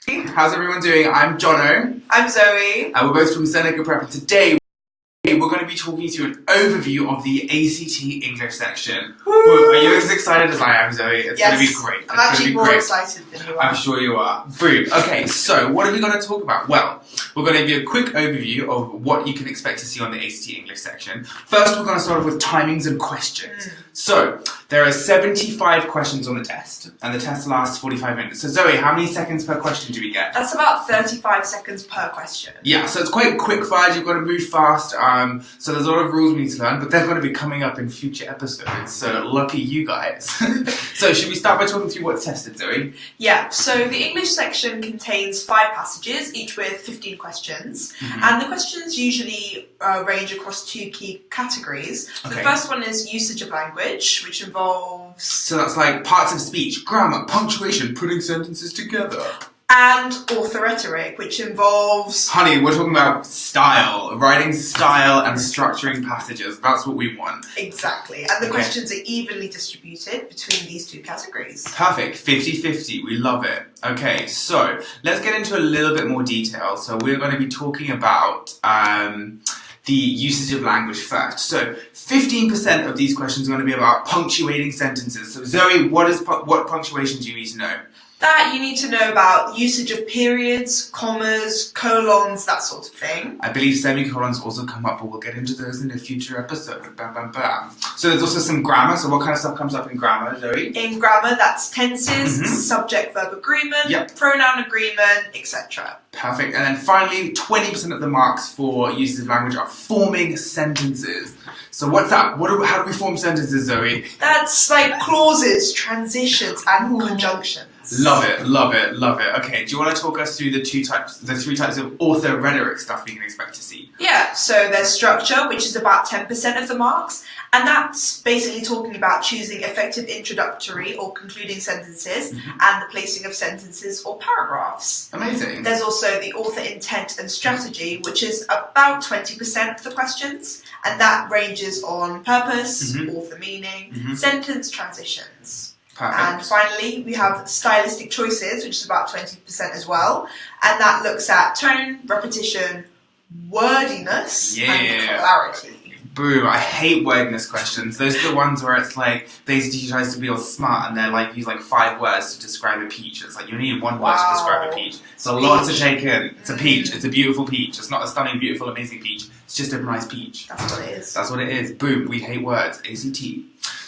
How's everyone doing? I'm Jono. I'm Zoe. And we're both from Seneca Prep. And today we're going to be talking to you an overview of the ACT English section. Are you as excited as I am, Zoe? It's going to be great. I'm actually more excited than you are. I'm sure you are. Boom. Okay, so what are we going to talk about? Well, we're going to give you a quick overview of what you can expect to see on the ACT English section. First, we're going to start off with timings and questions. So, there are 75 questions on the test, and the test lasts 45 minutes. So Zoe, how many seconds per question do we get? That's about 35 seconds per question. Yeah, so it's quite quick fire, you've got to move fast, so there's a lot of rules we need to learn, but they're going to be coming up in future episodes, so lucky you guys. So should we start by talking through what's tested, Zoe? Yeah, so the English section contains 5 passages, each with 15 questions, and the questions usually range across 2 key categories. The first one is usage of language, which involves... So that's like parts of speech, grammar, punctuation, putting sentences together. And author rhetoric, which involves... Honey, we're talking about style, writing style and structuring passages. That's what we want. Exactly. And the questions are evenly distributed between these 2 categories. Perfect. 50-50. We love it. Okay, so let's get into a little bit more detail. So we're going to be talking about... the usage of language first. So 15% of these questions are going to be about punctuating sentences. So Zoe, what punctuation do you need to know? That you need to know about usage of periods, commas, colons, that sort of thing. I believe semicolons also come up, but we'll get into those in a future episode. Bam, bam, bam. So there's also some grammar. So what kind of stuff comes up in grammar, Zoe? In grammar, that's tenses, subject-verb agreement, pronoun agreement, etc. Perfect. And then finally, 20% of the marks for uses of language are forming sentences. So what's that? How do we form sentences, Zoe? That's like clauses, transitions, and conjunctions. Love it, love it, love it. Okay, do you want to talk us through the 3 types of author rhetoric stuff we can expect to see? Yeah, so there's structure, which is about 10% of the marks, and that's basically talking about choosing effective introductory or concluding sentences and the placing of sentences or paragraphs. Amazing. There's also the author intent and strategy, which is about 20% of the questions, and that ranges on purpose, author meaning, sentence transitions. Perfect. And finally, we have stylistic choices, which is about 20% as well. And that looks at tone, repetition, wordiness, and clarity. Boom, I hate wordiness questions. Those are the ones where it's like, the teacher tries to be all smart and they're like, use like 5 words to describe a peach. It's like, you need 1 word to describe a peach. It's a lot to take in. It's a peach. It's a beautiful peach. It's not a stunning, beautiful, amazing peach. It's just a nice peach. That's what it is. That's what it is. Boom, we hate words. ACT.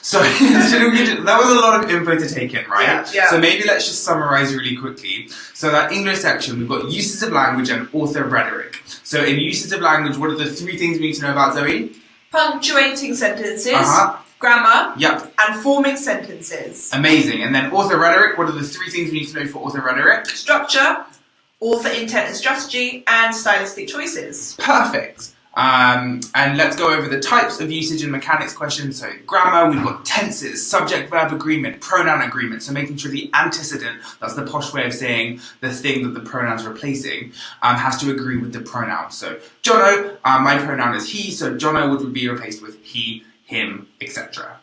So, that was a lot of info to take in, right? Yeah. So maybe let's just summarize really quickly. So that English section, we've got uses of language and author rhetoric. So in uses of language, what are the 3 things we need to know about, Zoe? Punctuating sentences, grammar, and forming sentences. Amazing. And then author rhetoric, what are the 3 things we need to know for author rhetoric? Structure, author intent and strategy, and stylistic choices. Perfect. And let's go over the types of usage and mechanics questions. So grammar, we've got tenses, subject-verb agreement, pronoun agreement. So making sure the antecedent, that's the posh way of saying the thing that the pronoun's replacing, has to agree with the pronoun. So Jono, my pronoun is he, so Jono would be replaced with he, him, etc.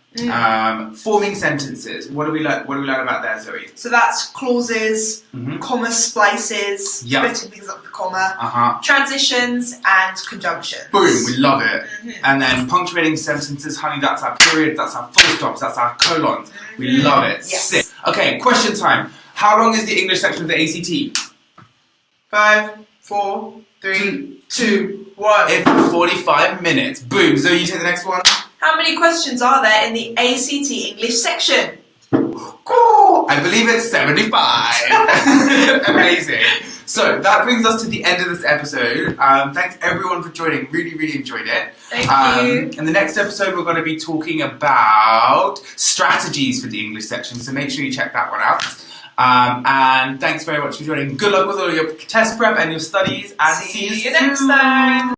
Forming sentences. What do we learn about there, Zoe? So that's clauses, comma splices, splitting things up with the comma, transitions, and conjunctions. Boom, we love it. And then punctuating sentences, honey, that's our period, that's our full stops, that's our colons. We love it. Yes. Sick. Okay, question time. How long is the English section of the ACT? 5, 4, 3, 2, 1. It's 45 minutes. Boom. Zoe, you take the next one. How many questions are there in the ACT English section? Cool. I believe it's 75. Amazing. So that brings us to the end of this episode. Thanks everyone for joining. Really, really enjoyed it. Thank you. In the next episode, we're going to be talking about strategies for the English section. So make sure you check that one out. And thanks very much for joining. Good luck with all your test prep and your studies. And see you next time.